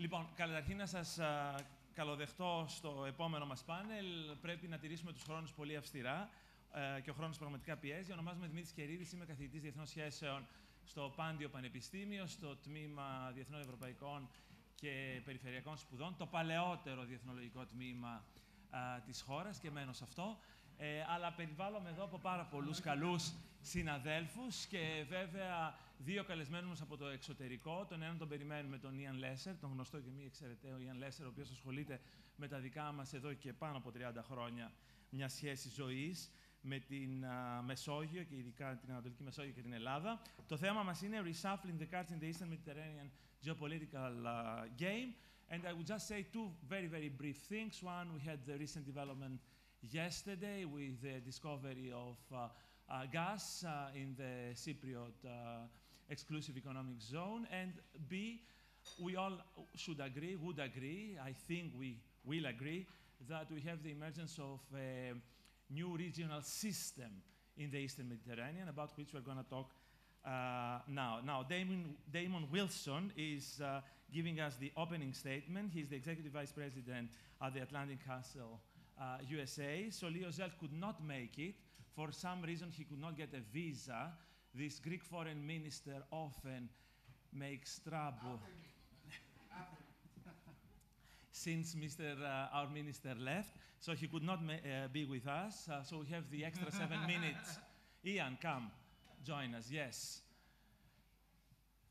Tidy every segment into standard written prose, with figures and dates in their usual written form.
Λοιπόν, καταρχήν να σας καλοδεχτώ στο επόμενο μας πάνελ. Πρέπει να τηρήσουμε τους χρόνους πολύ αυστηρά και ο χρόνος πραγματικά πιέζει. Ονομάζομαι Δημήτρης Κερίδης, είμαι καθηγητής Διεθνών Σχέσεων στο Πάντιο Πανεπιστήμιο, στο τμήμα Διεθνών Ευρωπαϊκών και Περιφερειακών Σπουδών, το παλαιότερο διεθνολογικό τμήμα της χώρας και μένω σε αυτό. Αλλά περιβάλλομαι εδώ από πάρα πολλούς καλούς συναδέλφους και βέβαια δύο καλεσμένους από το εξωτερικό. Τον έναν τον περιμένουμε, τον Ιαν Λέσερ, τον γνωστό και μη εξαιρεταίο Ιαν Λέσερ, ο οποίος ασχολείται με τα δικά μας εδώ και πάνω από 30 χρόνια μια σχέση ζωής με την Μεσόγειο και ειδικά την Ανατολική Μεσόγειο και την Ελλάδα. Το θέμα μας είναι Reshuffling the Cards in the Eastern Mediterranean Geopolitical Game. And I would just say two very, very brief things. One, we had the recent development yesterday with the discovery of gas in the Cypriot exclusive economic zone. And B, we all would agree, I think we will agree, that we have the emergence of a new regional system in the Eastern Mediterranean, about which we're going to talk now. Now, Damon Wilson is giving us the opening statement. He's the Executive Vice President at the Atlantic Council USA. Soli Özel could not make it. For some reason, he could not get a visa. This Greek foreign minister often makes trouble since our minister left, so he could not be with us. So we have the extra 7 minutes. Ian, come, join us, yes.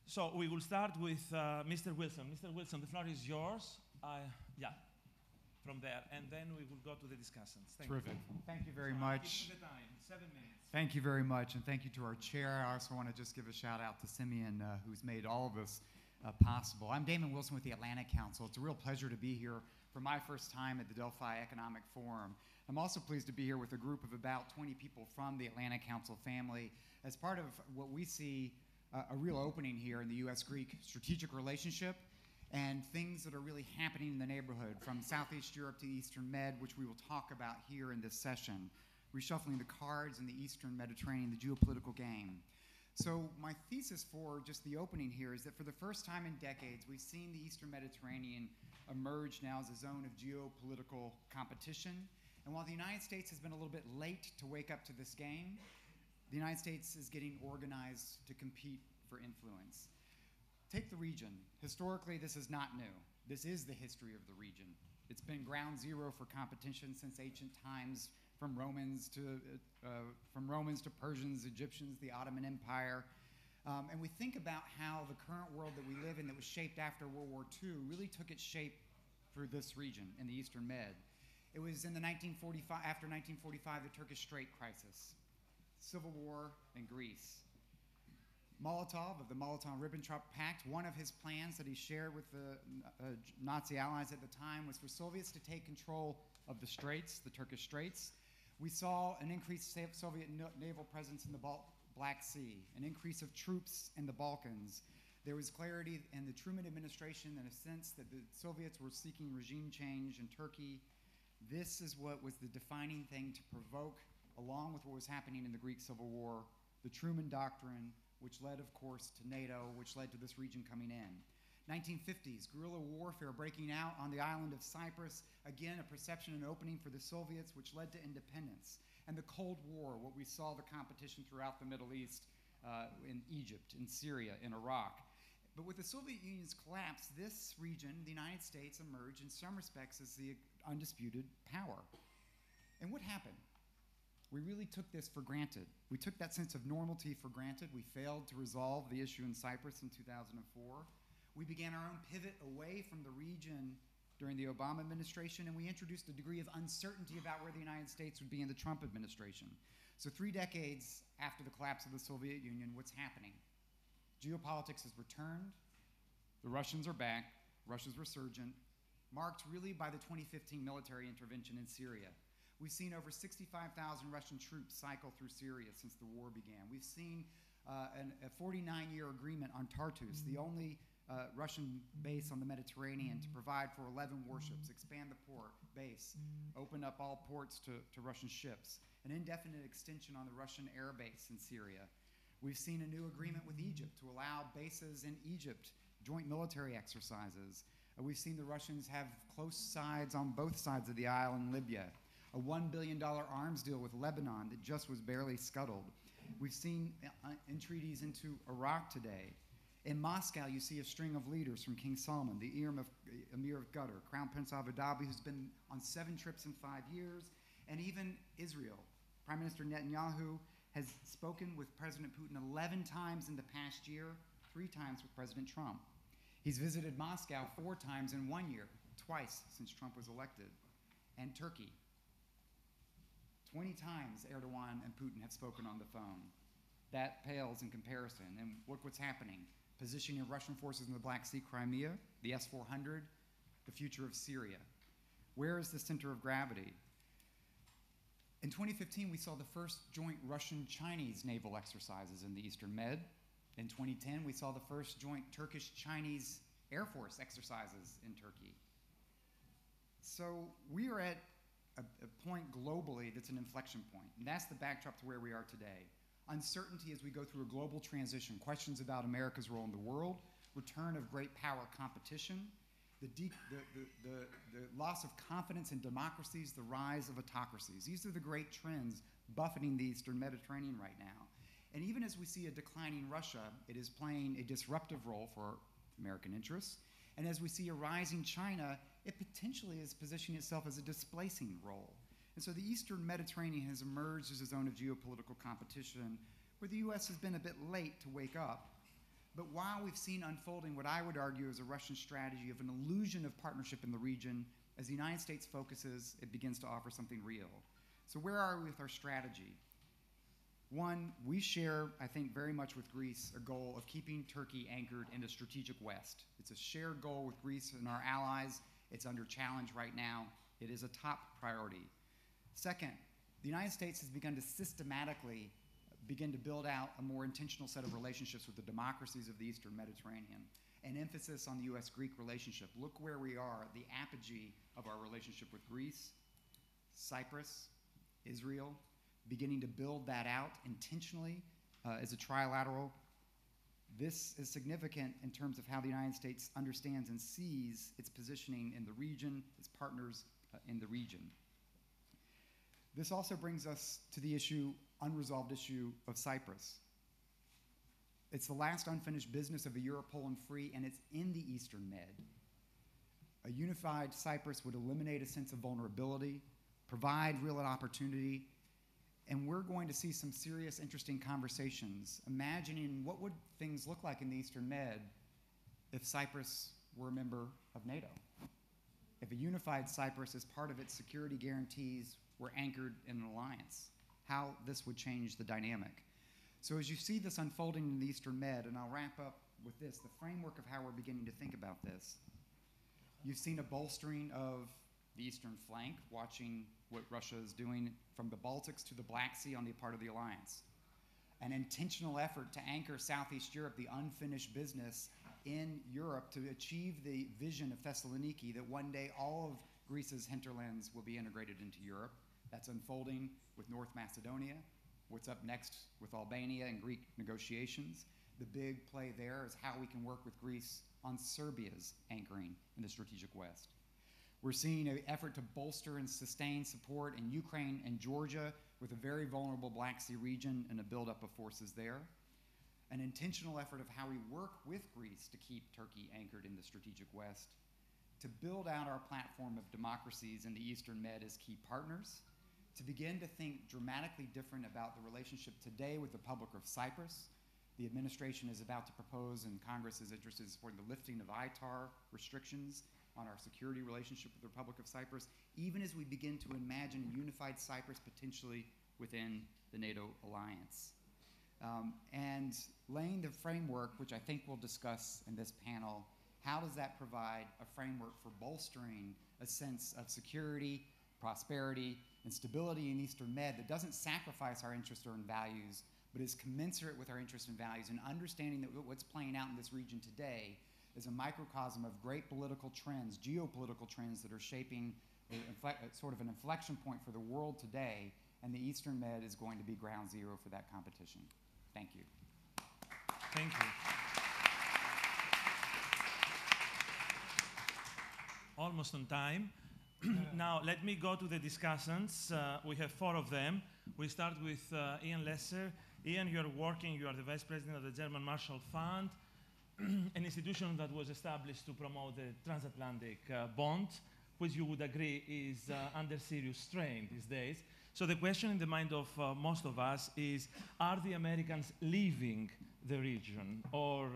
So we will start with Mr. Wilson. Mr. Wilson, the floor is yours. Yeah. From there, and then we will go to the discussants. Terrific. Thank you very much. Give me the time, 7 minutes. Thank you very much, and thank you to our chair. I also want to just give a shout out to Simeon, who's made all of this possible. I'm Damon Wilson with the Atlantic Council. It's a real pleasure to be here for my first time at the Delphi Economic Forum. I'm also pleased to be here with a group of about 20 people from the Atlantic Council family as part of what we see a real opening here in the U.S.-Greek strategic relationship and things that are really happening in the neighborhood, from Southeast Europe to the Eastern Med, which we will talk about here in this session. Reshuffling the cards in the Eastern Mediterranean, the geopolitical game. So my thesis for just the opening here is that for the first time in decades, we've seen the Eastern Mediterranean emerge now as a zone of geopolitical competition. And while the United States has been a little bit late to wake up to this game, the United States is getting organized to compete for influence. Take the region. Historically, this is not new. This is the history of the region. It's been ground zero for competition since ancient times, from Romans to Persians, Egyptians, the Ottoman Empire. And we think about how the current world that we live in that was shaped after World War II really took its shape for this region in the Eastern Med. It was in the after 1945, the Turkish Strait crisis, civil war in Greece. Molotov of the Molotov-Ribbentrop Pact, one of his plans that he shared with the Nazi allies at the time was for Soviets to take control of the Straits, the Turkish Straits. We saw an increased Soviet naval presence in the Black Sea, an increase of troops in the Balkans. There was clarity in the Truman administration in a sense that the Soviets were seeking regime change in Turkey. This is what was the defining thing to provoke, along with what was happening in the Greek Civil War, the Truman Doctrine, which led, of course, to NATO, which led to this region coming in. 1950s, guerrilla warfare breaking out on the island of Cyprus. Again, a perception and opening for the Soviets, which led to independence. And the Cold War, what we saw the competition throughout the Middle East, in Egypt, in Syria, in Iraq. But with the Soviet Union's collapse, this region, the United States, emerged in some respects as the undisputed power. And what happened? We really took this for granted. We took that sense of normalcy for granted. We failed to resolve the issue in Cyprus in 2004. We began our own pivot away from the region during the Obama administration, and we introduced a degree of uncertainty about where the United States would be in the Trump administration. So 3 decades after the collapse of the Soviet Union, what's happening? Geopolitics has returned. The Russians are back. Russia's resurgent, marked really by the 2015 military intervention in Syria. We've seen over 65,000 Russian troops cycle through Syria since the war began. We've seen a 49-year agreement on Tartus, the only Russian base on the Mediterranean, to provide for 11 warships, expand the port base, open up all ports to Russian ships, an indefinite extension on the Russian air base in Syria. We've seen a new agreement with Egypt to allow bases in Egypt, joint military exercises, We've seen the Russians have close sides on both sides of the aisle in Libya, a $1 billion arms deal with Lebanon that just was barely scuttled. We've seen entreaties into Iraq today. In Moscow, you see a string of leaders from King Salman, the Emir of Qatar, Crown Prince Abu Dhabi, who's been on 7 trips in 5 years, and even Israel. Prime Minister Netanyahu has spoken with President Putin 11 times in the past year, 3 times with President Trump. He's visited Moscow 4 times in 1 year, twice since Trump was elected. And Turkey. 20 times Erdogan and Putin have spoken on the phone. That pales in comparison. And look what's happening. Positioning of Russian forces in the Black Sea, Crimea, the S-400, the future of Syria. Where is the center of gravity? In 2015, we saw the first joint Russian-Chinese naval exercises in the Eastern Med. In 2010, we saw the first joint Turkish-Chinese Air Force exercises in Turkey. So we are at a point globally that's an inflection point, and that's the backdrop to where we are today. Uncertainty as we go through a global transition, questions about America's role in the world, return of great power competition, the loss of confidence in democracies, the rise of autocracies. These are the great trends buffeting the Eastern Mediterranean right now. And even as we see a declining Russia, it is playing a disruptive role for American interests. And as we see a rising China, it potentially is positioning itself as a displacing role. And so the Eastern Mediterranean has emerged as a zone of geopolitical competition where the U.S. has been a bit late to wake up. But while we've seen unfolding what I would argue is a Russian strategy of an illusion of partnership in the region, as the United States focuses, it begins to offer something real. So where are we with our strategy? One, we share, I think, very much with Greece a goal of keeping Turkey anchored in the strategic West. It's a shared goal with Greece and our allies. It's under challenge right now. It is a top priority. Second, the United States has begun to systematically begin to build out a more intentional set of relationships with the democracies of the Eastern Mediterranean, an emphasis on the U.S.-Greek relationship. Look where we are at the apogee of our relationship with Greece, Cyprus, Israel, beginning to build that out intentionally as a trilateral. This is significant in terms of how the United States understands and sees its positioning in the region, its partners in the region. This also brings us to the unresolved issue of Cyprus. It's the last unfinished business of a Europe whole and free, and it's in the Eastern Med. A unified Cyprus would eliminate a sense of vulnerability, provide real opportunity, and we're going to see some serious, interesting conversations, imagining what would things look like in the Eastern Med if Cyprus were a member of NATO. If a unified Cyprus, as part of its security guarantees, were anchored in an alliance, how this would change the dynamic. So as you see this unfolding in the Eastern Med, and I'll wrap up with this, the framework of how we're beginning to think about this. You've seen a bolstering of the eastern flank, watching what Russia is doing from the Baltics to the Black Sea on the part of the alliance. An intentional effort to anchor Southeast Europe, the unfinished business in Europe, to achieve the vision of Thessaloniki that one day all of Greece's hinterlands will be integrated into Europe. That's unfolding with North Macedonia. What's up next with Albania and Greek negotiations. The big play there is how we can work with Greece on Serbia's anchoring in the strategic West. We're seeing an effort to bolster and sustain support in Ukraine and Georgia with a very vulnerable Black Sea region and a buildup of forces there. An intentional effort of how we work with Greece to keep Turkey anchored in the strategic West, to build out our platform of democracies in the Eastern Med as key partners, to begin to think dramatically different about the relationship today with the Republic of Cyprus. The administration is about to propose, and Congress is interested in supporting the lifting of ITAR restrictions on our security relationship with the Republic of Cyprus, even as we begin to imagine a unified Cyprus potentially within the NATO alliance. And laying the framework, which I think we'll discuss in this panel, how does that provide a framework for bolstering a sense of security, prosperity, and stability in Eastern Med that doesn't sacrifice our interests or values, but is commensurate with our interests and values, and understanding that what's playing out in this region today is a microcosm of great political trends, geopolitical trends that are shaping sort of an inflection point for the world today, and the Eastern Med is going to be ground zero for that competition. Thank you. Thank you. almost on time. Now, let me go to the discussants. We have 4 of them. We start with Ian Lesser. Ian, you are the Vice President of the German Marshall Fund, an institution that was established to promote the transatlantic bond, which you would agree is under serious strain these days. So the question in the mind of most of us is, are the Americans leaving the region or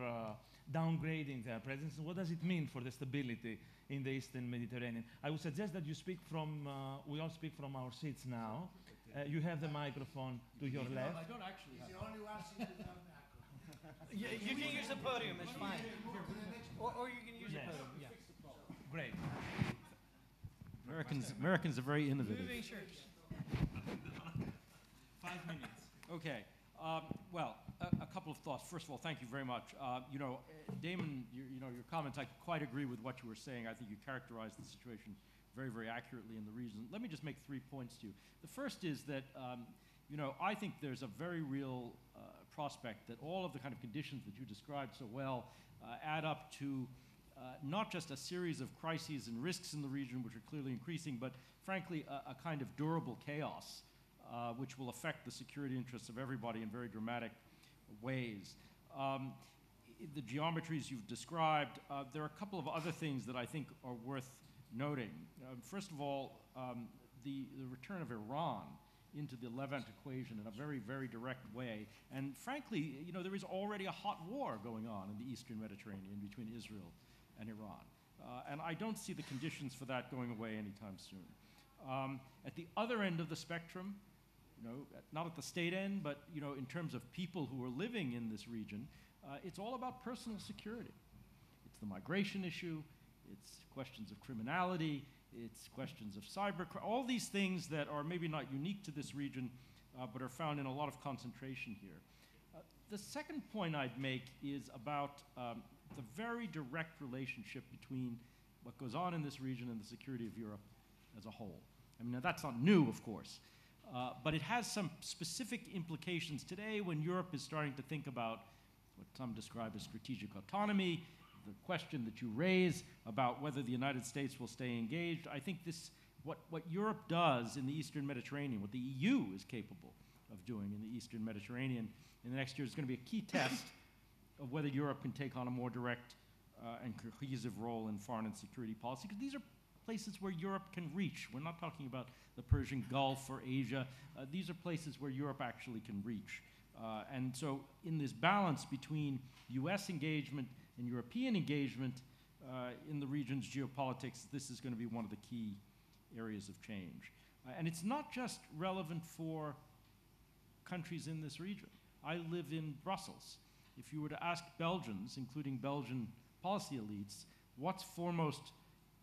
downgrading their presence? What does it mean for the stability in the Eastern Mediterranean? I would suggest that you speak from, we all speak from our seats now. You have the microphone to your left. I don't actually have. He's the only one sitting without a microphone. You can use the podium, it's fine. Or you can use the podium, yeah. Great. Americans are very innovative. Moving shirts. 5 minutes. Okay. Well, a couple of thoughts. First of all, thank you very much. Damon, your comments, I quite agree with what you were saying. I think you characterized the situation very, very accurately in the region. Let me just make 3 points to you. The first is that, I think there's a very real prospect that all of the kind of conditions that you described so well add up to not just a series of crises and risks in the region, which are clearly increasing, but frankly, a kind of durable chaos, which will affect the security interests of everybody in very dramatic ways. The geometries you've described, there are a couple of other things that I think are worth noting. First of all, the return of Iran into the Levant equation in a very, very direct way. And frankly, there is already a hot war going on in the Eastern Mediterranean between Israel and Iran. And I don't see the conditions for that going away anytime soon. At the other end of the spectrum, not at the state end, but in terms of people who are living in this region, it's all about personal security. It's the migration issue, it's questions of criminality, it's questions of cybercrime, all these things that are maybe not unique to this region, but are found in a lot of concentration here. The second point I'd make is about the very direct relationship between what goes on in this region and the security of Europe as a whole. I mean, now that's not new, of course, but it has some specific implications today when Europe is starting to think about what some describe as strategic autonomy, the question that you raise about whether the United States will stay engaged. I think what Europe does in the Eastern Mediterranean, what the EU is capable of doing in the Eastern Mediterranean in the next year is going to be a key test of whether Europe can take on a more direct and cohesive role in foreign and security policy, because these are places where Europe can reach. We're not talking about the Persian Gulf or Asia. These are places where Europe actually can reach. And so in this balance between US engagement and European engagement in the region's geopolitics, this is going to be one of the key areas of change. And it's not just relevant for countries in this region. I live in Brussels. If you were to ask Belgians, including Belgian policy elites, what's foremost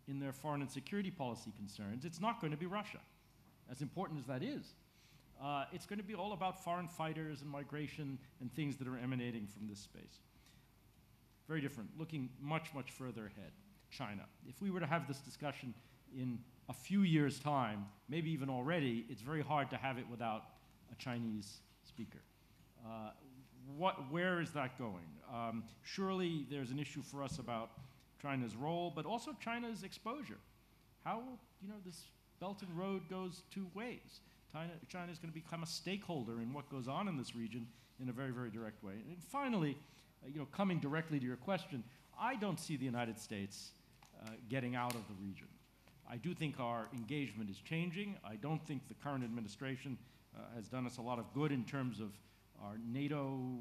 in their foreign and security policy concerns, it's not going to be Russia, as important as that is. It's going to be all about foreign fighters and migration and things that are emanating from this space. Very different, looking much, much further ahead. China. If we were to have this discussion in a few years' time, maybe even already, it's very hard to have it without a Chinese speaker. Where is that going? Surely there's an issue for us about China's role, but also China's exposure. How, this Belt and Road goes 2 ways. China is going to become a stakeholder in what goes on in this region in a very, very direct way. And finally, coming directly to your question, I don't see the United States getting out of the region. I do think our engagement is changing. I don't think the current administration has done us a lot of good in terms of our NATO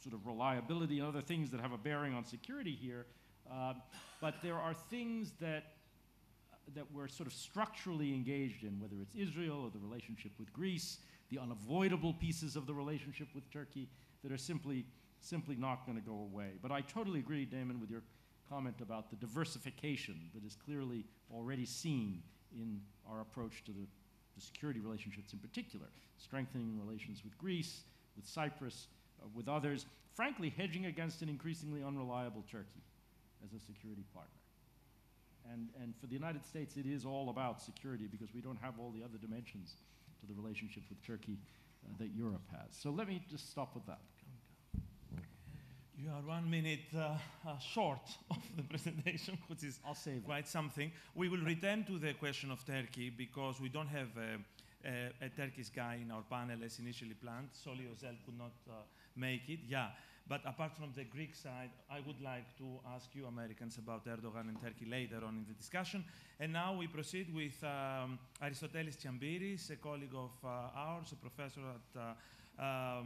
sort of reliability and other things that have a bearing on security here. But there are things that we're sort of structurally engaged in, whether it's Israel or the relationship with Greece, the unavoidable pieces of the relationship with Turkey that are simply not going to go away. But I totally agree, Damon, with your comment about the diversification that is clearly already seen in our approach to the security relationships in particular, strengthening relations with Greece, with Cyprus, with others, frankly hedging against an increasingly unreliable Turkey as a security partner. And for the United States, it is all about security because we don't have all the other dimensions to the relationship with Turkey that Europe has. So let me just stop with that. You are 1 minute short of the presentation, which is I'll save it. quite something. We will return to the question of Turkey because we don't have a Turkish guy in our panel as initially planned. Soli Özel could not make it. Yeah, but apart from the Greek side, I would like to ask you Americans about Erdogan and Turkey later on in the discussion. And now we proceed with Aristotelis Tziampiris, a colleague of ours, a professor at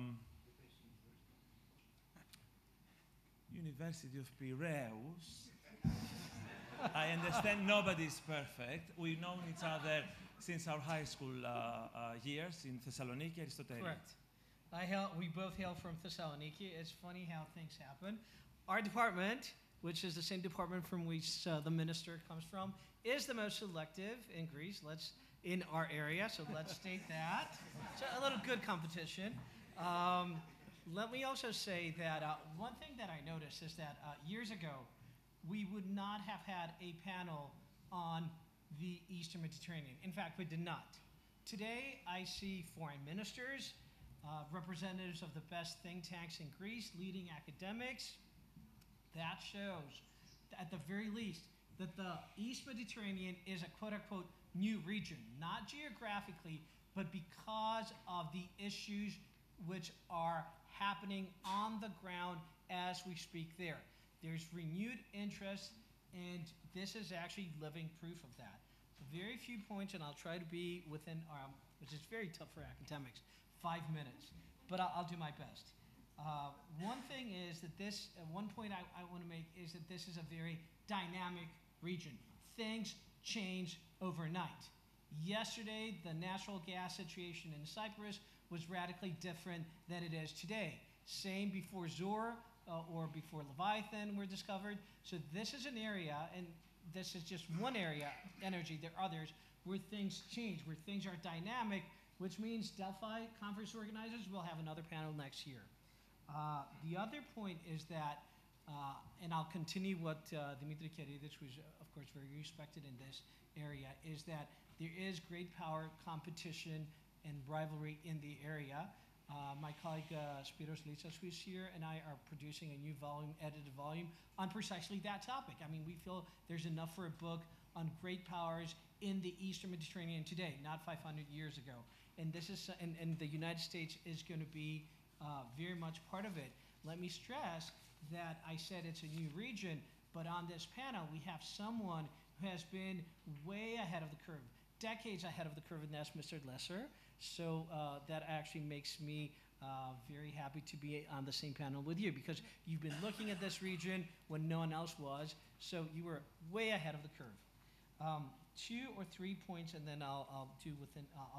University of Piraeus. I understand nobody's perfect. We've known each other since our high school years in Thessaloniki, Aristotelis. Correct. We both hail from Thessaloniki. It's funny how things happen. Our department, which is the same department from which the minister comes from, is the most selective in Greece. In our area, so let's state that. So a little good competition. Let me also say that one thing that I noticed is that years ago, we would not have had a panel on the Eastern Mediterranean. In fact, we did not. Today, I see foreign ministers, representatives of the best think tanks in Greece, leading academics. That shows, at the very least, that the East Mediterranean is a quote-unquote new region, not geographically, but because of the issues which are happening on the ground as we speak there. There's renewed interest, and this is actually living proof of that. Very few points, and I'll try to be within, which is very tough for academics, 5 minutes, but I'll do my best. One thing is that one point I want to make is that this is a very dynamic region. Things change overnight. Yesterday, the natural gas situation in Cyprus was radically different than it is today. Same before Zor or before Leviathan were discovered. So this is an area, and this is just one area, energy, there are others, where things change, where things are dynamic, which means Delphi conference organizers will have another panel next year. The other point is that, and I'll continue what Dimitris Keridis, who's of course very respected in this area, is that there is great power, competition, and rivalry in the area. My colleague Smyrlis, who's here, and I are producing a new volume, edited volume, on precisely that topic. I mean, we feel there's enough for a book on great powers in the Eastern Mediterranean today, not 500 years ago. And this is, and the United States is going to be very much part of it. Let me stress that I said it's a new region, but on this panel we have someone who has been way ahead of the curve, decades ahead of the curve, and that's Mr. Lesser. So that actually makes me very happy to be on the same panel with you, because you've been looking at this region when no one else was, so you were way ahead of the curve. 2 or 3 points, and then I'll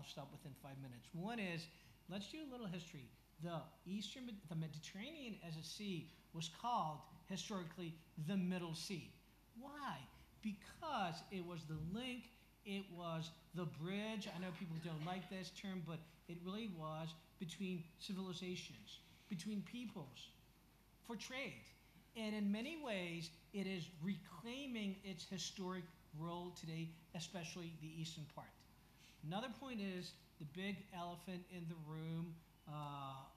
stop within 5 minutes. One is, let's do a little history. The Mediterranean as a sea was called historically the Middle Sea. Why? Because it was the link, it was the bridge. I know people don't like this term, but it really was between civilizations, between peoples, for trade. And in many ways, it is reclaiming its historic role today, especially the eastern part. Another point is the big elephant in the room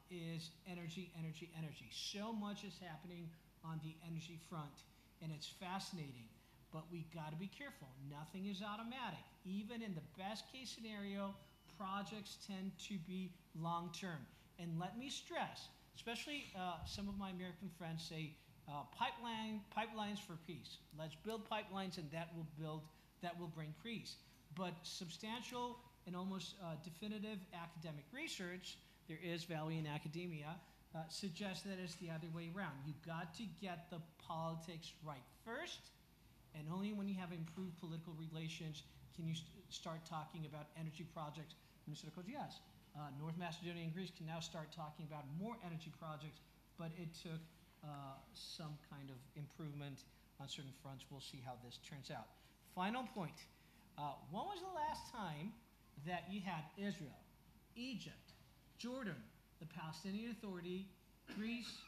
is energy, energy, energy. So much is happening on the energy front, and it's fascinating. But we got to be careful. Nothing is automatic. Even in the best case scenario, projects tend to be long-term. And let me stress, especially some of my American friends say, pipelines for peace. Let's build pipelines, and that will bring peace. But substantial and almost definitive academic research, there is value in academia, suggests that it's the other way around. You've got to get the politics right first, and only when you have improved political relations can you start talking about energy projects. Mr. Kodias, North Macedonia and Greece can now start talking about more energy projects, but it took some kind of improvement on certain fronts. We'll see how this turns out. Final point. When was the last time that you had Israel, Egypt, Jordan, the Palestinian Authority, Greece,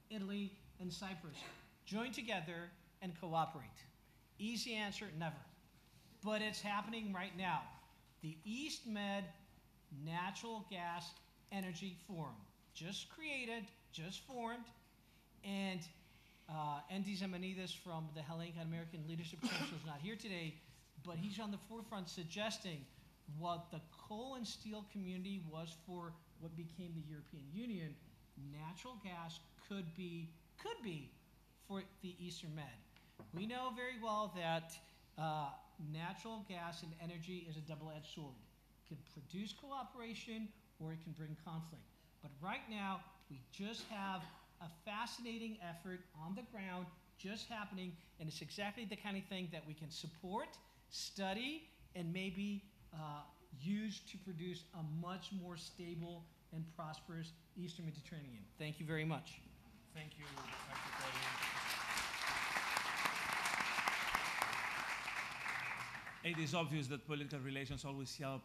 Italy, and Cyprus join together and cooperate? Easy answer, never. But it's happening right now. The East Med Natural Gas Energy Forum, just created, just formed, And Andy Zemanides from the Hellenic and American Leadership Council is not here today, but he's on the forefront suggesting what the coal and steel community was for what became the European Union. Natural gas could be for the Eastern Med. We know very well that natural gas and energy is a double-edged sword. It can produce cooperation or it can bring conflict. But right now, we just have a fascinating effort on the ground just happening, and it's exactly the kind of thing that we can support, study, and maybe use to produce a much more stable and prosperous Eastern Mediterranean. Thank you very much. Thank you, Kadir. It is obvious that political relations always help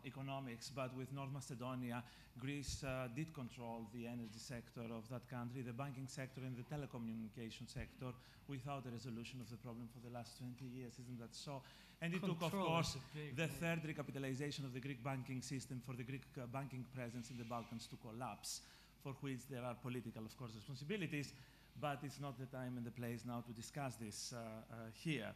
economics, but with North Macedonia, Greece did control the energy sector of that country, the banking sector and the telecommunication sector without a resolution of the problem for the last 20 years. Isn't that so? And it took, of course, the third recapitalization of the Greek banking system for the Greek banking presence in the Balkans to collapse, for which there are political, of course, responsibilities, but it's not the time and the place now to discuss this here.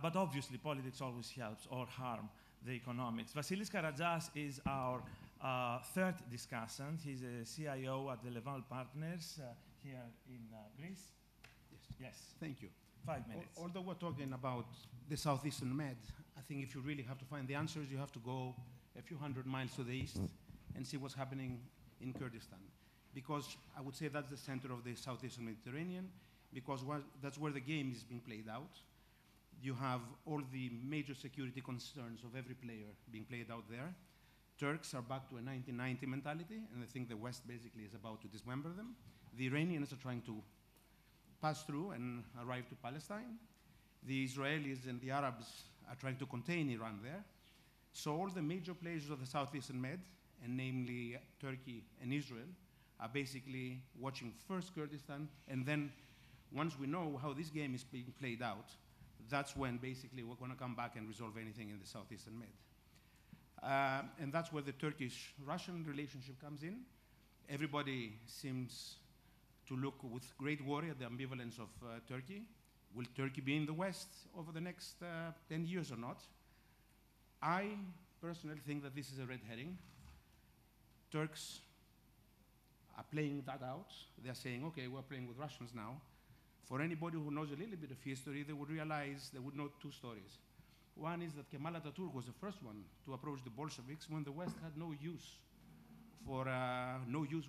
But obviously, politics always helps or harm the economics. Vassilis Karatzas is our third discussant. He's a CIO at the Levant partners here in Greece. Yes. Thank you. 5 minutes. Although we're talking about the Southeastern Med, I think if you really have to find the answers, you have to go a few hundred miles to the east and see what's happening in Kurdistan. Because I would say that's the center of the Southeastern Mediterranean, because that's where the game is being played out. You have all the major security concerns of every player being played out there. Turks are back to a 1990 mentality, and I think the West basically is about to dismember them. The Iranians are trying to pass through and arrive to Palestine. The Israelis and the Arabs are trying to contain Iran there. So all the major players of the Southeastern Med, and namely Turkey and Israel, are basically watching first Kurdistan, and then once we know how this game is being played out, that's when basically we're going to come back and resolve anything in the Southeastern Med. And that's where the Turkish-Russian relationship comes in. Everybody seems to look with great worry at the ambivalence of Turkey. Will Turkey be in the West over the next 10 years or not? I personally think that this is a red herring. Turks are playing that out. They're saying, okay, we're playing with Russians now. For anybody who knows a little bit of history, they would realize, they would know two stories. One is that Kemal Atatürk was the first one to approach the Bolsheviks when the West had no use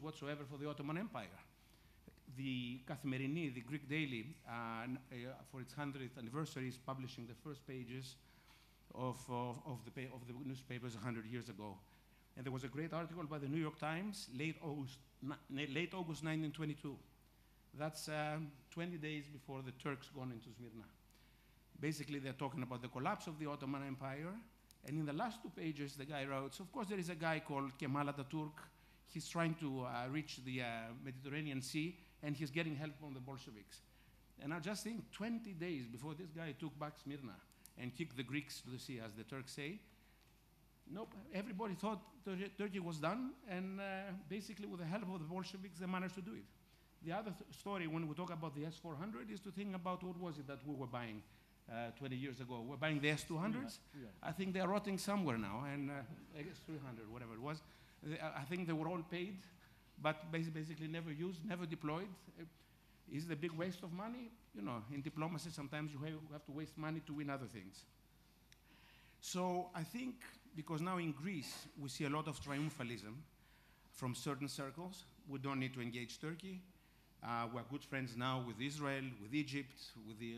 whatsoever for the Ottoman Empire. The Kathimerini, the Greek daily, for its 100th anniversary, is publishing the first pages of the newspapers 100 years ago. And there was a great article by the New York Times, late August 1922. That's 20 days before the Turks gone into Smyrna. Basically, they're talking about the collapse of the Ottoman Empire. And in the last two pages, the guy wrote, of course, there is a guy called Kemal Atatürk. He's trying to reach the Mediterranean Sea, and he's getting help from the Bolsheviks. And I just think 20 days before this guy took back Smyrna and kicked the Greeks to the sea, as the Turks say, nope, everybody thought Turkey was done, and basically with the help of the Bolsheviks, they managed to do it. The other story, when we talk about the S-400, is to think about what was it that we were buying 20 years ago. We're buying the S-200s. I think they're rotting somewhere now, and S-300, whatever it was. I think they were all paid, but basically never used, never deployed. Is it a big waste of money? You know, in diplomacy, sometimes you have to waste money to win other things. So I think, because now in Greece, we see a lot of triumphalism from certain circles. We don't need to engage Turkey. We're good friends now with Israel, with Egypt,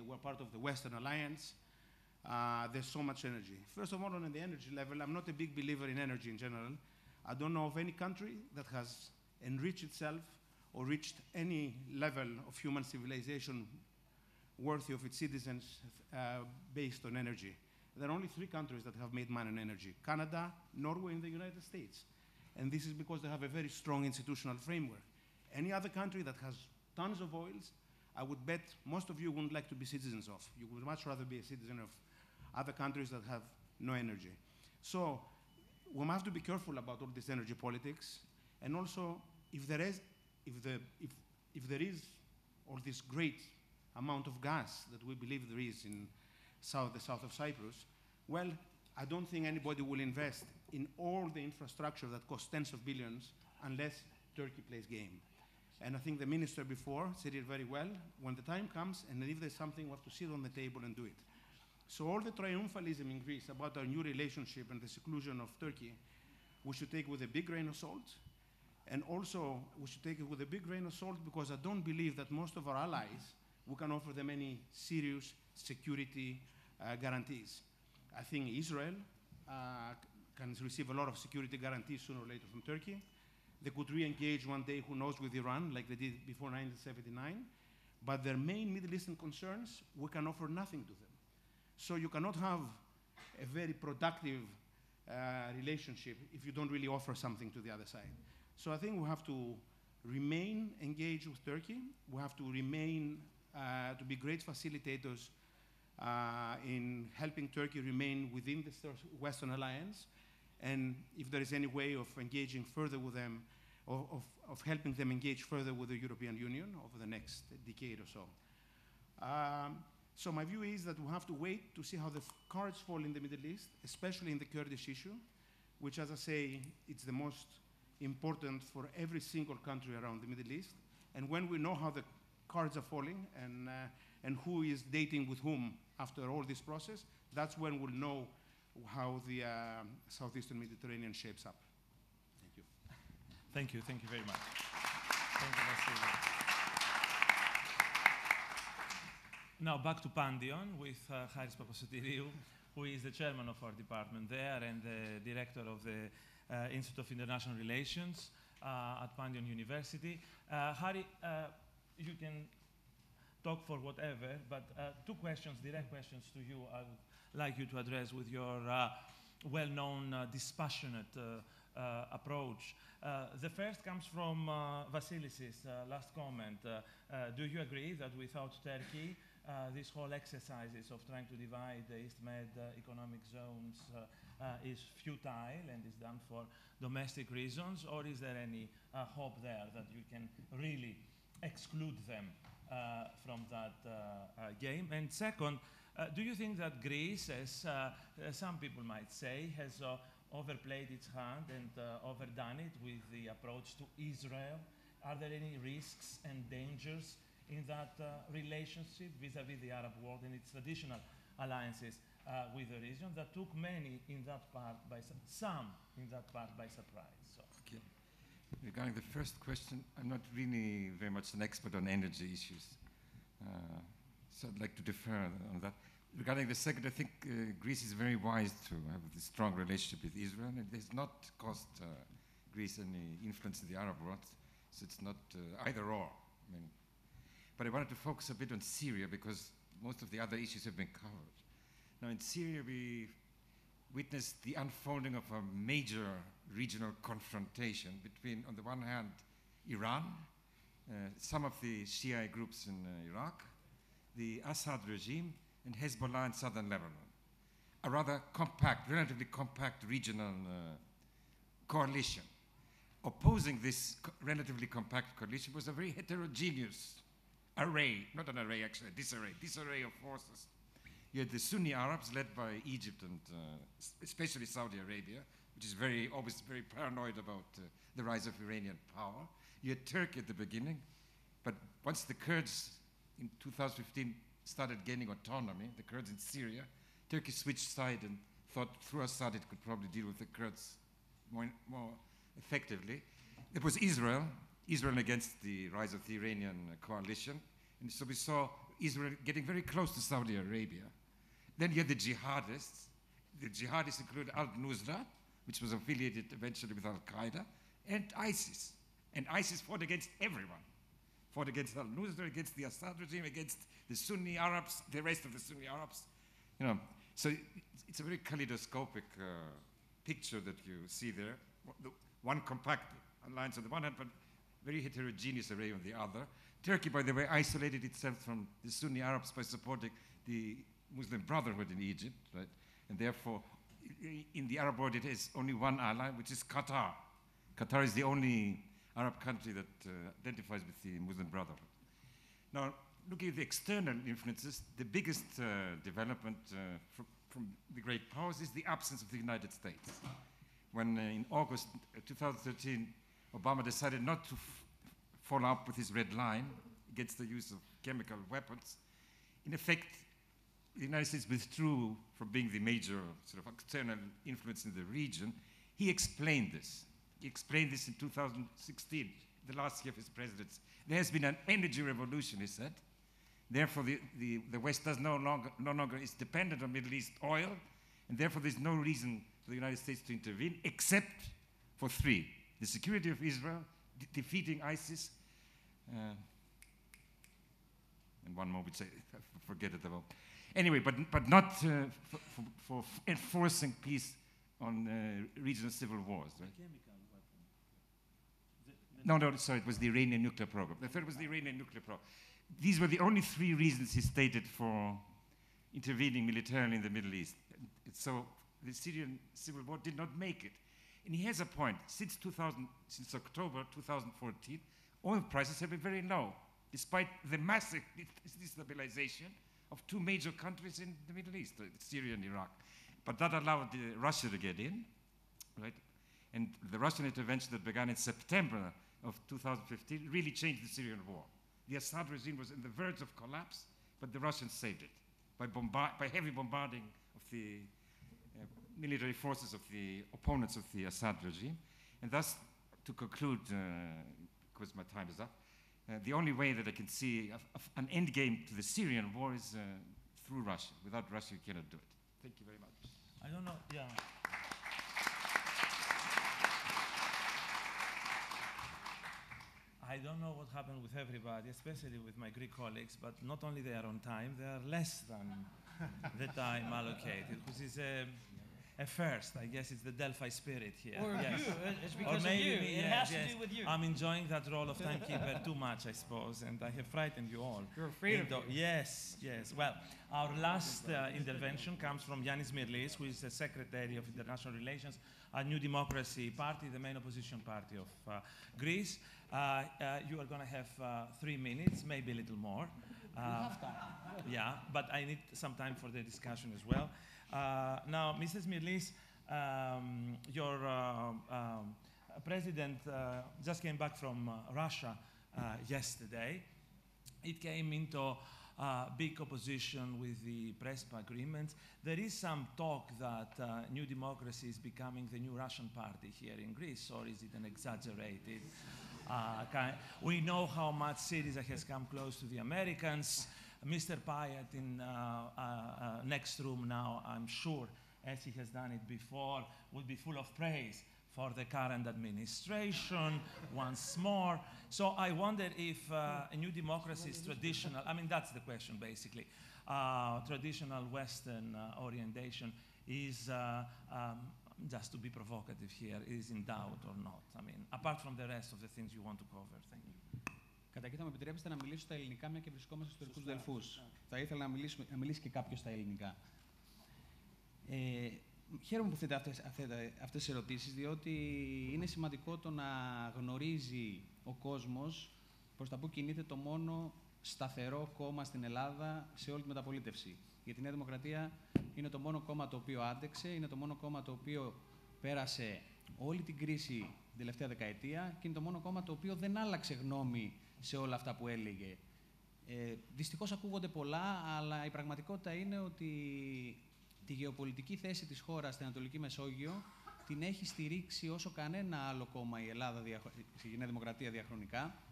we're part of the Western Alliance. There's so much energy. First of all, on the energy level, I'm not a big believer in energy in general. I don't know of any country that has enriched itself or reached any level of human civilization worthy of its citizens based on energy. There are only 3 countries that have made money on energy: Canada, Norway, and the United States. And this is because they have a very strong institutional framework. Any other country that has tons of oils, I would bet most of you wouldn't like to be citizens of. You would much rather be a citizen of other countries that have no energy. So we have to be careful about all this energy politics. And also, if there is all this great amount of gas that we believe there is in the south of Cyprus, well, I don't think anybody will invest in all the infrastructure that costs tens of billions unless Turkey plays game. And I think the minister before said it very well. When the time comes, and if there's something, we have to sit on the table and do it. So all the triumphalism in Greece about our new relationship and the seclusion of Turkey, we should take with a big grain of salt. And also, we should take it with a big grain of salt because I don't believe that most of our allies, we can offer them any serious security guarantees. I think Israel can receive a lot of security guarantees sooner or later from Turkey. They could re-engage one day, who knows, with Iran, like they did before 1979. But their main Middle Eastern concerns, we can offer nothing to them. So you cannot have a very productive relationship if you don't really offer something to the other side. So I think we have to remain engaged with Turkey. We have to remain to be great facilitators in helping Turkey remain within the Western Alliance. And if there is any way of engaging further with them, of helping them engage further with the European Union over the next decade or so. So my view is that we have to wait to see how the cards fall in the Middle East, especially in the Kurdish issue, which, as I say, it's the most important for every single country around the Middle East. And when we know how the cards are falling and who is dating with whom after all this process, that's when we'll know how the southeastern Mediterranean shapes up. Thank you. Thank you. Thank you very much. Thank you, Vassilis. Now back to Panteion with Haris Papasotiriou, who is the chairman of our department there and the director of the Institute of International Relations at Panteion University. Harry, you can talk for whatever, but two questions, direct questions to you I would like you to address with your well-known dispassionate approach. The first comes from Vassilis' last comment. Do you agree that without Turkey, this whole exercises of trying to divide the East Med economic zones is futile and is done for domestic reasons, or is there any hope there that you can really exclude them from that game? And second, do you think that Greece, as some people might say, has overplayed its hand and overdone it with the approach to Israel? Are there any risks and dangers in that relationship vis-à-vis the Arab world and its traditional alliances with the region that took many in that part by some in that part by surprise? So. Okay. Regarding the first question, I'm not really very much an expert on energy issues, so I'd like to defer on that. Regarding the second, I think Greece is very wise to have a strong relationship with Israel. It has not cost Greece any influence in the Arab world, so it's not either or. I mean, but I wanted to focus a bit on Syria because most of the other issues have been covered. Now, in Syria, we witnessed the unfolding of a major regional confrontation between, on the one hand, Iran, some of the Shia groups in Iraq, the Assad regime, and Hezbollah in southern Lebanon. A rather compact, relatively compact regional coalition. Opposing this relatively compact coalition was a very heterogeneous array, not an array actually, disarray of forces. You had the Sunni Arabs led by Egypt and especially Saudi Arabia, which is very obviously very paranoid about the rise of Iranian power. You had Turkey at the beginning, but once the Kurds in 2015 started gaining autonomy, the Kurds in Syria, Turkey switched side and thought through Assad it could probably deal with the Kurds more effectively. It was Israel against the rise of the Iranian coalition. And so we saw Israel getting very close to Saudi Arabia. Then you had the jihadists. The jihadists included al-Nusra, which was affiliated eventually with al-Qaeda, and ISIS. And ISIS fought against everyone. Fought against al-Nusra, against the Assad regime, against the Sunni Arabs, the rest of the Sunni Arabs. You know, so it's a very kaleidoscopic picture that you see there. One compact alliance on the one hand, but very heterogeneous array on the other. Turkey, by the way, isolated itself from the Sunni Arabs by supporting the Muslim Brotherhood in Egypt, right? And therefore, in the Arab world, it has only one ally, which is Qatar. Qatar is the only Arab country that identifies with the Muslim Brotherhood. Now, looking at the external influences, the biggest development from the great powers is the absence of the United States. When in August 2013, Obama decided not to follow up with his red line against the use of chemical weapons, in effect, the United States withdrew from being the major sort of external influence in the region. He explained this. He explained this in 2016, the last year of his presidency. There has been an energy revolution, he said. Therefore, the West no longer is dependent on Middle East oil, and therefore there's no reason for the United States to intervene, except for three: the security of Israel, defeating ISIS, and one more, which I forget it about. Anyway, but not for enforcing peace on regional civil wars, right? No, sorry, it was the Iranian nuclear program. The third was the Iranian nuclear program. These were the only three reasons he stated for intervening militarily in the Middle East. So the Syrian civil war did not make it. And he has a point. Since October 2014, oil prices have been very low, despite the massive destabilization of two major countries in the Middle East, Syria and Iraq. But that allowed Russia to get in, right? And the Russian intervention that began in September of 2015 really changed the Syrian war. The Assad regime was on the verge of collapse, but the Russians saved it by heavy bombarding of the military forces of the opponents of the Assad regime. And thus, to conclude, because my time is up, the only way that I can see an end game to the Syrian war is through Russia. Without Russia, you cannot do it. Thank you very much. I don't know, yeah. I don't know what happened with everybody, especially with my Greek colleagues, but not only they are on time, they are less than the time allocated, which is a first. I guess it's the Delphi spirit here. Or yes. you. It's because Or maybe of you. me, It yes, has to do with you. I'm enjoying that role of timekeeper too much, I suppose, and I have frightened you all. You're afraid of it. Yes. Well, our last intervention comes from Yannis Smyrlis, who is the Secretary of International Relations at New Democracy Party, the main opposition party of Greece. You are going to have 3 minutes, maybe a little more. Yeah, but I need some time for the discussion as well. Now, Mr. Smyrlis, your president just came back from Russia yesterday. It came into big opposition with the Prespa agreements. There is some talk that New Democracy is becoming the new Russian party here in Greece, or is it an exaggerated? We know how much Syriza has come close to the Americans. Mr. Pyatt in next room now, I'm sure, as he has done it before, would be full of praise for the current administration once more. So I wonder if a New Democracy is traditional. I mean, that's the question, basically. Traditional Western orientation is, just to be provocative here, is in doubt or not? I mean, apart from the rest of the things you want to cover. Thank you. Καταρχήν θα μου επιτρέψετε να μιλήσω στα ελληνικά, μια και βρισκόμαστε στους τουρκικούς Δελφούς. Θα ήθελα να μιλήσει και κάποιος στα ελληνικά. Χαίρομαι που θέτετε αυτές τις ερωτήσεις, διότι είναι σημαντικό το να γνωρίζει ο κόσμος προς τα που κινείται το μόνο σταθερό κόμμα στην Ελλάδα σε όλη τη μεταπολίτευση. Γιατί η Νέα Δημοκρατία είναι το μόνο κόμμα το οποίο άντεξε, είναι το μόνο κόμμα το οποίο πέρασε όλη την κρίση την τελευταία δεκαετία και είναι το μόνο κόμμα το οποίο δεν άλλαξε γνώμη σε όλα αυτά που έλεγε. Δυστυχώς ακούγονται πολλά, αλλά η πραγματικότητα είναι ότι τη γεωπολιτική θέση της χώρας στην Ανατολική Μεσόγειο την έχει στηρίξει όσο κανένα άλλο κόμμα η Ελλάδα, η Νέα Δημοκρατία διαχρονικά,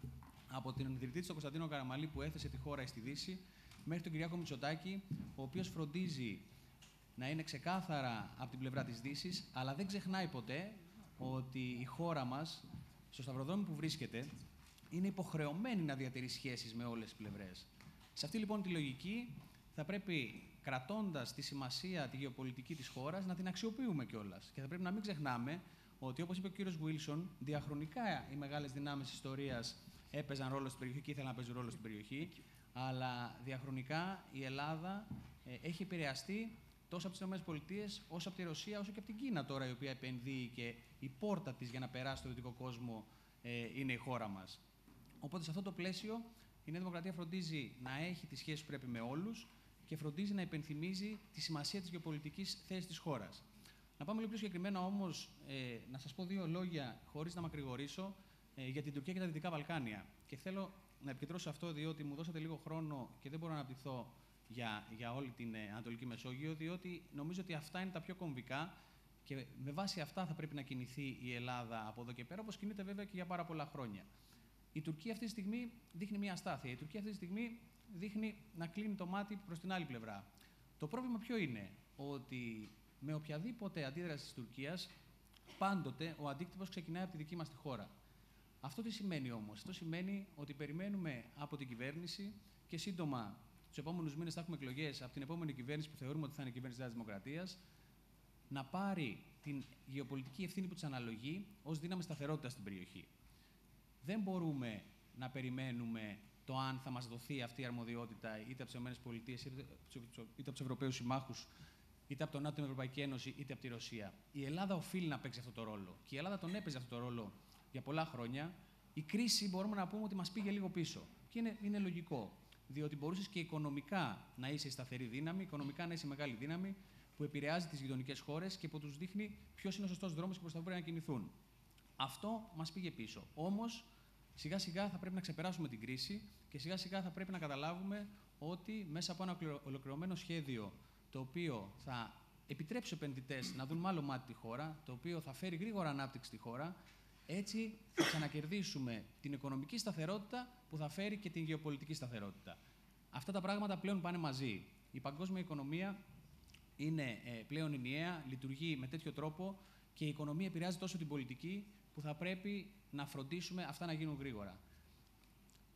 από τον ιδρυτή της, τον Κωνσταντίνο Καραμανλή, που έθεσε τη χώρα στη Δύση, μέχρι τον Κυριάκο Μητσοτάκη, ο οποίος φροντίζει να είναι ξεκάθαρα από την πλευρά της Δύσης, αλλά δεν ξεχνάει ποτέ ότι η χώρα μας, στο σταυροδρόμι που βρίσκεται, είναι υποχρεωμένη να διατηρεί σχέσεις με όλες τις πλευρές. Σε αυτή λοιπόν τη λογική θα πρέπει, κρατώντας τη σημασία, τη γεωπολιτική της χώρας, να την αξιοποιούμε κιόλας. Και θα πρέπει να μην ξεχνάμε ότι, όπως είπε ο κύριος Βίλσον, διαχρονικά οι μεγάλες δυνάμεις της ιστορίας έπαιζαν ρόλο στην περιοχή και ήθελαν να παίζουν ρόλο στην περιοχή, αλλά διαχρονικά η Ελλάδα έχει επηρεαστεί τόσο από τις ΗΠΑ, όσο από τη Ρωσία, όσο και από την Κίνα τώρα, η οποία επενδύει και η πόρτα της για να περάσει στο δυτικό κόσμο είναι η χώρα μας. Οπότε, σε αυτό το πλαίσιο, Η Νέα Δημοκρατία φροντίζει να έχει τις σχέσεις που πρέπει με όλους και φροντίζει να υπενθυμίζει τη σημασία της γεωπολιτικής θέσης της χώρας. Να πάμε λίγο πιο συγκεκριμένα όμως, να σας πω δύο λόγια, χωρίς να μακρηγορήσω, για την Τουρκία και τα Δυτικά Βαλκάνια. Και θέλω να επικεντρώσω σε αυτό, διότι μου δώσατε λίγο χρόνο και δεν μπορώ να αναπτυχθώ για όλη την Ανατολική Μεσόγειο, διότι νομίζω ότι αυτά είναι τα πιο κομβικά και με βάση αυτά θα πρέπει να κινηθεί η Ελλάδα από εδώ και πέρα, όπως κινείται βέβαια και για πάρα πολλά χρόνια. Η Τουρκία αυτή τη στιγμή δείχνει μια αστάθεια. Η Τουρκία αυτή τη στιγμή δείχνει να κλείνει το μάτι προς την άλλη πλευρά. Το πρόβλημα ποιο είναι? Ότι με οποιαδήποτε αντίδραση της Τουρκίας, πάντοτε ο αντίκτυπος ξεκινάει από τη δική μας τη χώρα. Αυτό τι σημαίνει όμως? Αυτό σημαίνει ότι περιμένουμε από την κυβέρνηση και σύντομα τους επόμενους μήνες θα έχουμε εκλογές από την επόμενη κυβέρνηση που θεωρούμε ότι θα είναι η κυβέρνηση της Δημοκρατίας, να πάρει την γεωπολιτική ευθύνη που της αναλογεί ως δύναμη σταθερότητας στην περιοχή. Δεν μπορούμε να περιμένουμε το αν θα μας δοθεί αυτή η αρμοδιότητα είτε από τις ΗΠΑ, είτε από τους Ευρωπαίους συμμάχους, είτε από τον ΝΑΤΟ, την Ευρωπαϊκή Ένωση, είτε από τη Ρωσία. Η Ελλάδα οφείλει να παίξει αυτό το ρόλο. Και η Ελλάδα τον έπαιζε αυτό το ρόλο για πολλά χρόνια. Η κρίση μπορούμε να πούμε ότι μας πήγε λίγο πίσω. Και είναι λογικό. Διότι μπορούσες και οικονομικά να είσαι σταθερή δύναμη, οικονομικά να είσαι μεγάλη δύναμη, που επηρεάζει τις γειτονικές χώρες και που τους δείχνει ποιος είναι ο σωστός δρόμος και προς τα που πρέπει να κινηθούν. Αυτό μας πήγε πίσω. Όμως, σιγά-σιγά θα πρέπει να ξεπεράσουμε την κρίση και σιγά-σιγά θα πρέπει να καταλάβουμε ότι μέσα από ένα ολοκληρωμένο σχέδιο, το οποίο θα επιτρέψει στους επενδυτές να δουν με άλλο μάτι τη χώρα, το οποίο θα φέρει γρήγορα ανάπτυξη στη χώρα, έτσι θα ξανακερδίσουμε την οικονομική σταθερότητα που θα φέρει και την γεωπολιτική σταθερότητα. Αυτά τα πράγματα πλέον πάνε μαζί. Η παγκόσμια οικονομία είναι πλέον ενιαία, λειτουργεί με τέτοιο τρόπο και η οικονομία επηρεάζει τόσο την πολιτική που θα πρέπει να φροντίσουμε αυτά να γίνουν γρήγορα.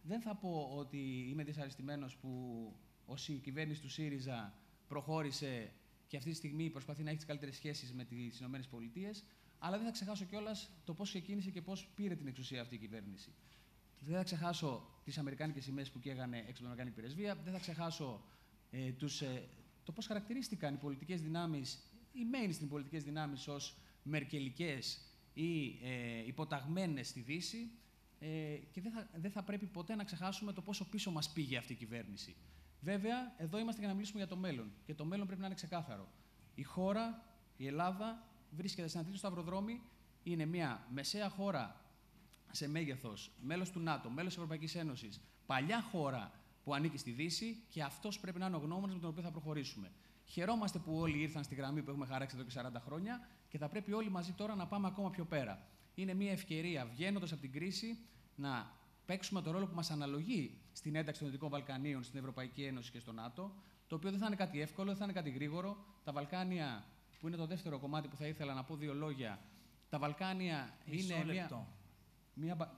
Δεν θα πω ότι είμαι δυσαρεστημένος που η κυβέρνηση του ΣΥΡΙΖΑ προχώρησε και αυτή τη στιγμή προσπαθεί να έχει τις καλύτερες σχέσεις με τις ΗΠΑ, αλλά δεν θα ξεχάσω κιόλας το πώς ξεκίνησε και πώς πήρε την εξουσία αυτή η κυβέρνηση. Δεν θα ξεχάσω τις αμερικάνικες σημαίες που καίγανε έξω από την Αμερικάνικη Πρεσβεία, δεν θα ξεχάσω το πώς χαρακτηρίστηκαν οι πολιτικές δυνάμεις, οι mainstream πολιτικές δυνάμεις ως μερκελικές ή υποταγμένες στη Δύση, και δεν θα πρέπει ποτέ να ξεχάσουμε το πόσο πίσω μας πήγε αυτή η κυβέρνηση. Βέβαια, εδώ είμαστε για να μιλήσουμε για το μέλλον. Και το μέλλον πρέπει να είναι ξεκάθαρο. Η χώρα, η Ελλάδα, βρίσκεται σε ένα τέτοιο σταυροδρόμι. Είναι μια μεσαία χώρα σε μέγεθος, μέλος του ΝΑΤΟ, μέλος της Ευρωπαϊκής Ένωσης, παλιά χώρα που ανήκει στη Δύση και αυτός πρέπει να είναι ο γνώμονας με τον οποίο θα προχωρήσουμε. Χαιρόμαστε που όλοι ήρθαν στη γραμμή που έχουμε χαράξει εδώ και 40 χρόνια και θα πρέπει όλοι μαζί τώρα να πάμε ακόμα πιο πέρα. Είναι μια ευκαιρία, βγαίνοντας από την κρίση, να παίξουμε το ρόλο που μας αναλογεί στην ένταξη των Δυτικών Βαλκανίων στην Ευρωπαϊκή Ένωση και στο ΝΑΤΟ, το οποίο δεν θα είναι κάτι εύκολο, δεν θα είναι κάτι γρήγορο. Τα Βαλκάνια, που είναι το δεύτερο κομμάτι που θα ήθελα να πω δύο λόγια, τα Βαλκάνια είναι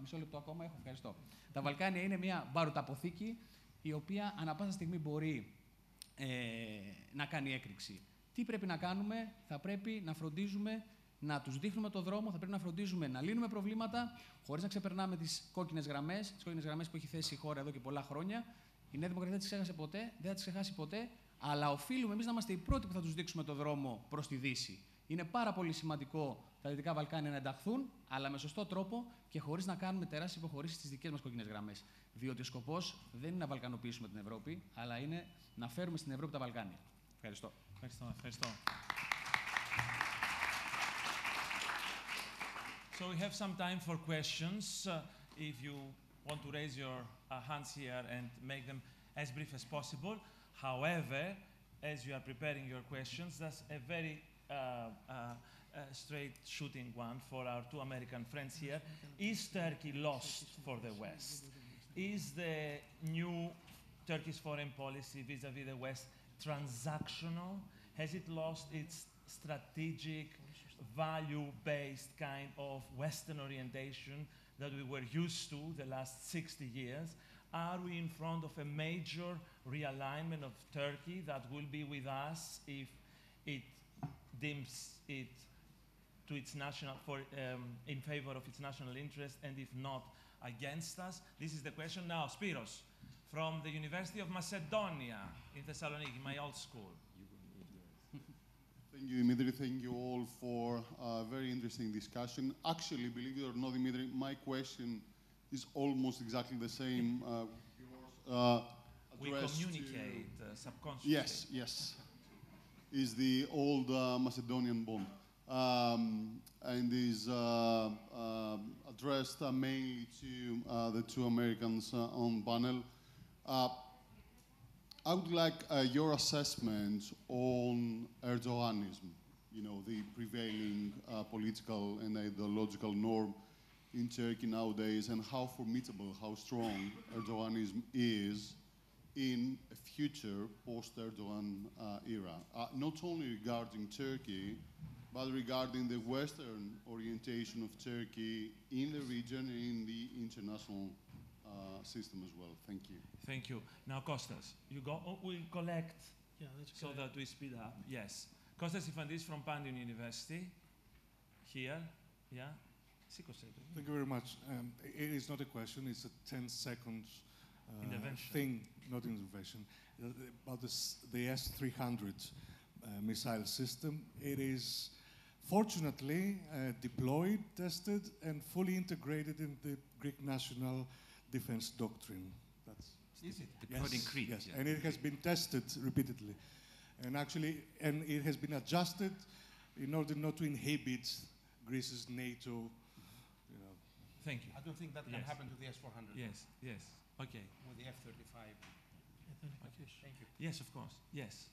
μισό λεπτό ακόμα έχω, ευχαριστώ. Τα Βαλκάνια είναι μια μπαρουταποθήκη η οποία ανά πάσα στιγμή μπορεί να κάνει έκρηξη. Τι πρέπει να κάνουμε? Θα πρέπει να φροντίζουμε να τους δείχνουμε το δρόμο, θα πρέπει να φροντίζουμε να λύνουμε προβλήματα χωρίς να ξεπερνάμε τις κόκκινες γραμμές που έχει θέσει η χώρα εδώ και πολλά χρόνια. Η Νέα Δημοκρατία δεν τις ξέχασε ποτέ, δεν θα τις ξεχάσει ποτέ, αλλά οφείλουμε εμείς να είμαστε οι πρώτοι που θα τους δείξουμε το δρόμο προς τη Δύση. Είναι πάρα πολύ σημαντικό τα Δυτικά Βαλκάνια να ενταχθούν, αλλά με σωστό τρόπο και χωρίς να κάνουμε τεράστιες υποχωρήσεις στις δικές μας κόκκινες γραμμές. Διότι ο σκοπός δεν είναι να βαλκανοποιήσουμε την Ευρώπη, αλλά είναι να φέρουμε στην Ευρώπη τα Βαλκάνια. Ευχαριστώ. Ευχαριστώ. So we have some time for questions. If you want to raise your hands here and make them as brief as possible. However, as you are preparing your questions, that's a very straight shooting one for our two American friends here. Is Turkey lost for the West? Is the new Turkish foreign policy vis-à-vis the West transactional? Has it lost its strategic, value-based kind of Western orientation that we were used to the last 60 years? Are we in front of a major realignment of Turkey that will be with us if it deems it to its national in favor of its national interest, and if not, against us? This is the question. Now, Spiros, from the University of Macedonia in Thessaloniki, my old school. Thank you, Dimitri. Thank you all for a very interesting discussion. Actually, believe it or not, Dimitri, my question is almost exactly the same. Yours We addressed communicate subconsciously. Yes, yes. Is the old Macedonian bond. And is addressed mainly to the two Americans on panel. I would like your assessment on Erdoganism, you know, the prevailing political and ideological norm in Turkey nowadays, and how formidable, how strong Erdoganism is in a future post-Erdogan era, not only regarding Turkey, but regarding the Western orientation of Turkey in the region and in the international system as well. Thank you. Thank you. Now, Kostas, you go. We'll collect that's so good. that we speed up. Yes. Kostas Ifandis from Panteion University. Here. Yeah. Thank you very much. It is not a question, it's a 10-second intervention. thing, not intervention, about the S-300 missile system. It is fortunately deployed, tested, and fully integrated in the Greek national defense doctrine. Is it deployed in Crete? Yes, Yeah. and it has been tested repeatedly. And actually, and it has been adjusted in order not to inhibit Greece's NATO, you know. Thank you. I don't think that can happen to the S-400. Yes, yes. Okay. With the F-35. Thank you. Yes, of course. Yes.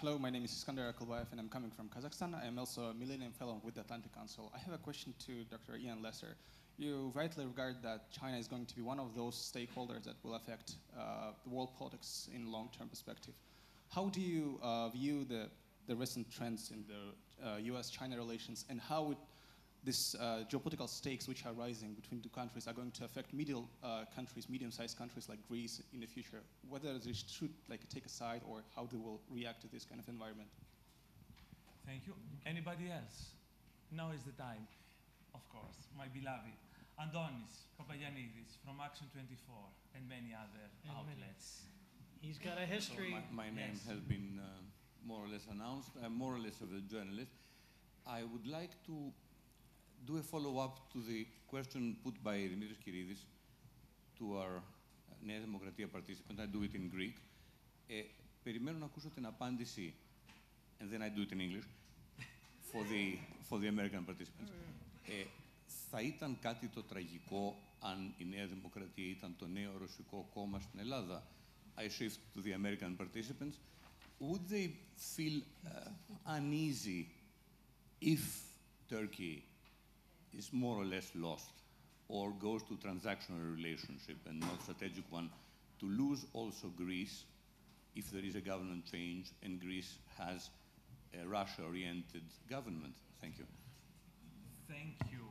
Hello, my name is Iskander Akalbayev, and I'm coming from Kazakhstan. I am also a Millennium Fellow with the Atlantic Council. I have a question to Dr. Ian Lesser. You rightly regard that China is going to be one of those stakeholders that will affect the world politics in long-term perspective. How do you view the recent trends in the US-China relations, and how these geopolitical stakes which are rising between two countries are going to affect medium-sized countries like Greece in the future? Whether they should take a side, or how they will react to this kind of environment? Thank you. Anybody else? Now is the time. Of course, my beloved Andonis Papagiannidis from Action 24 and many other outlets. He's got a history. So my name has been more or less announced. I'm more or less of a journalist. I would like to do a follow-up to the question put by Dimitris Keridis to our Νέα Δημοκρατία participant. I do it in Greek. Περιμένω να ακούσω την απάντηση, and then I do it in English, for the American participants. Θα ήταν κάτι το τραγικό αν η Νέα Δημοκρατία ήταν το νέο ρωσικό κόμμα στην Ελλάδα? I shift to the American participants. Would they feel uneasy if Turkey is more or less lost, or goes to transactional relationship and not strategic one, to lose also Greece if there is a government change and Greece has a Russia-oriented government? Thank you. Thank you.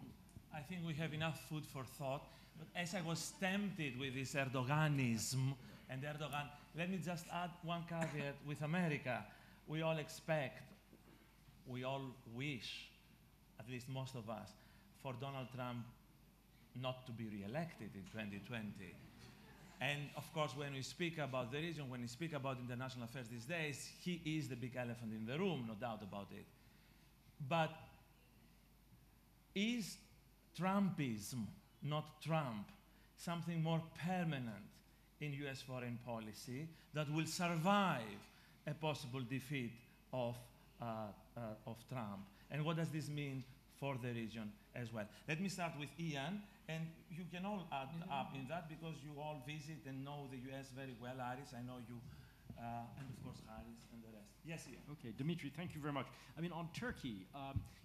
I think we have enough food for thought. But as I was tempted with this Erdoganism and Erdogan, let me just add one caveat with America. We all expect, we all wish, at least most of us, for Donald Trump not to be re-elected in 2020. And of course, when we speak about the region, when we speak about international affairs these days, he is the big elephant in the room, no doubt about it. But is Trumpism, not Trump, something more permanent in US foreign policy that will survive a possible defeat of Trump? And what does this mean for the region as well? Let me start with Ian, and you can all add up in that because you all visit and know the US very well. Aris, I know you, and of course Haris and the rest. Yes, Ian. Okay, Dimitri, thank you very much. I mean, on Turkey,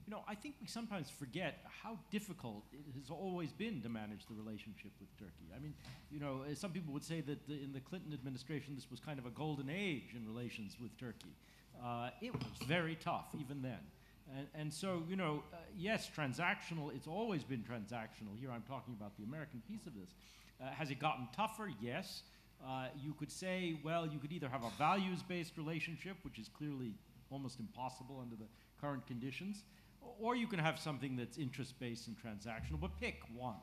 you know, I think we sometimes forget how difficult it has always been to manage the relationship with Turkey. I mean, you know, some people would say that in the Clinton administration, this was kind of a golden age in relations with Turkey. It was very tough even then. And so, you know, yes, transactional, it's always been transactional. Here I'm talking about the American piece of this. Has it gotten tougher? Yes. You could say, well, you could either have a values-based relationship, which is clearly almost impossible under the current conditions, or you can have something that's interest-based and transactional, but pick one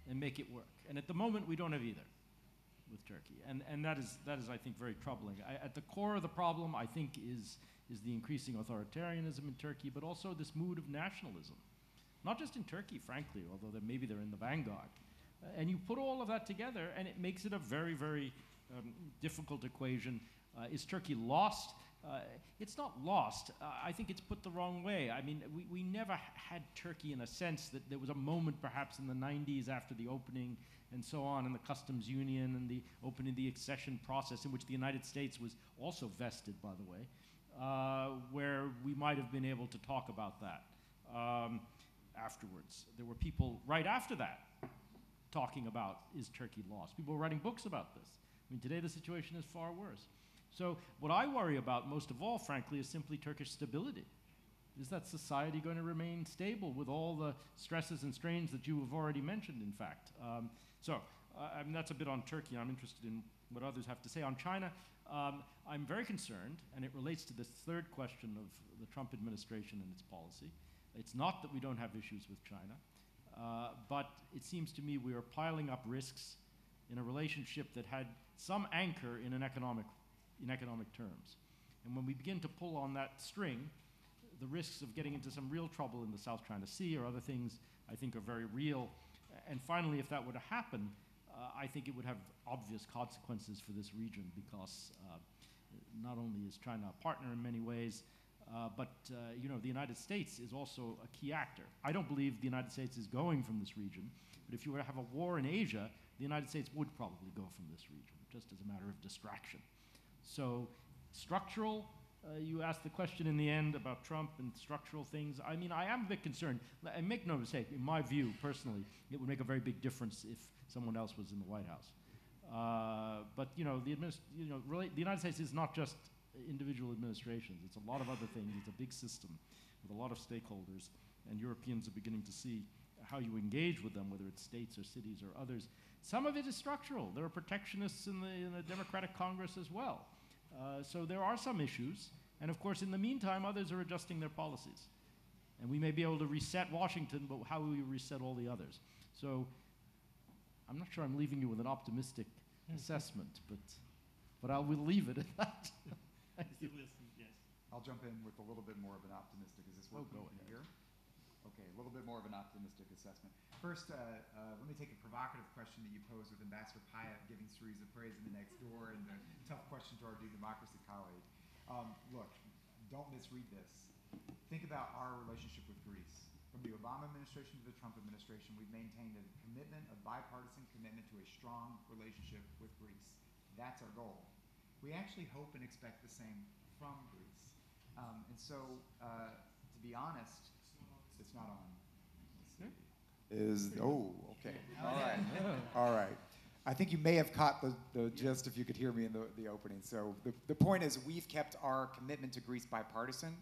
and make it work. And at the moment, we don't have either with Turkey. And that is, I think, very troubling. At the core of the problem, I think, is the increasing authoritarianism in Turkey, but also this mood of nationalism. Not just in Turkey, frankly, although maybe they're in the vanguard, And you put all of that together, and it makes it a very, very difficult equation. Is Turkey lost? It's not lost. I think it's put the wrong way. I mean, we never had Turkey in a sense that there was a moment perhaps in the 90s after the opening and so on, and the customs union and the opening the accession process, in which the United States was also vested, by the way, where we might have been able to talk about that afterwards. There were people right after that talking about, is Turkey lost? People were writing books about this. I mean, today the situation is far worse. So what I worry about most of all, frankly, is simply Turkish stability. Is that society going to remain stable with all the stresses and strains that you have already mentioned, in fact? I mean, that's a bit on Turkey. I'm interested in what others have to say. On China, I'm very concerned, and it relates to this third question of the Trump administration and its policy. It's not that we don't have issues with China, but it seems to me we are piling up risks in a relationship that had some anchor in economic terms. And when we begin to pull on that string, the risks of getting into some real trouble in the South China Sea or other things, I think, are very real. And finally, if that were to happen, I think it would have obvious consequences for this region, because not only is China a partner in many ways, but the United States is also a key actor. I don't believe the United States is going from this region, but if you were to have a war in Asia, the United States would probably go from this region, just as a matter of distraction. So structural, you asked the question in the end about Trump and structural things. I mean, I am a bit concerned. And make no mistake, in my view, personally, it would make a very big difference if someone else was in the White House. But the United States is not just individual administrations. It's a lot of other things. It's a big system with a lot of stakeholders, and Europeans are beginning to see how you engage with them, whether it's states or cities or others. Some of it is structural. There are protectionists in the Democratic Congress as well. So there are some issues. And of course, in the meantime, others are adjusting their policies. And we may be able to reset Washington, but how will we reset all the others? So I'm not sure I'm leaving you with an optimistic assessment, but I will leave it at that. Yes. I'll jump in with a little bit more of an optimistic. Is this working here? Okay, a little bit more of an optimistic assessment. First, let me take a provocative question that you posed with Ambassador Pyatt giving series of praise in the next door, and the tough question to our New Democracy colleague. Look, don't misread this. Think about our relationship with Greece. From the Obama administration to the Trump administration, we've maintained a bipartisan commitment to a strong relationship with Greece. That's our goal. We actually hope and expect the same from Greece. To be honest, it's not on. Okay. All right. I think you may have caught the gist if you could hear me in the opening. So the point is, we've kept our commitment to Greece bipartisan.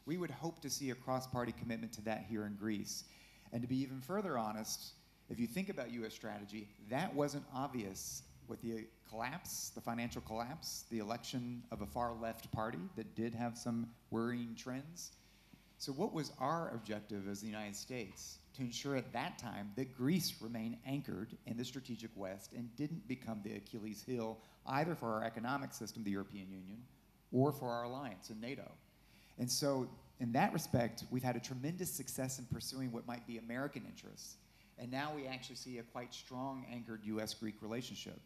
We would hope to see a cross-party commitment to that here in Greece. And to be even further honest, if you think about U.S. strategy, that wasn't obvious with the collapse, the financial collapse, the election of a far-left party that did have some worrying trends. So what was our objective as the United States? To ensure at that time that Greece remained anchored in the strategic West and didn't become the Achilles heel either for our economic system, the European Union, or for our alliance in NATO. And so in that respect, we've had a tremendous success in pursuing what might be American interests. And now we actually see a quite strong anchored US-Greek relationship.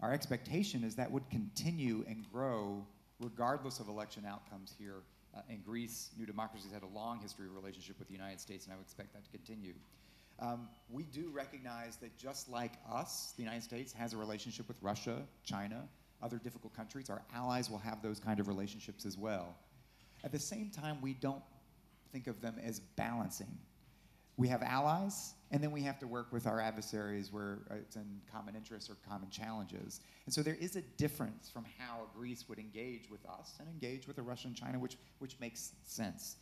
Our expectation is that would continue and grow regardless of election outcomes here in Greece. New Democracy has had a long history of relationship with the United States, and I would expect that to continue. We do recognize that just like us, the United States has a relationship with Russia, China, other difficult countries. Our allies will have those kind of relationships as well. At the same time, we don't think of them as balancing. We have allies, and then we have to work with our adversaries where it's in common interests or common challenges. And so there is a difference from how Greece would engage with us and engage with Russia and China, which makes sense.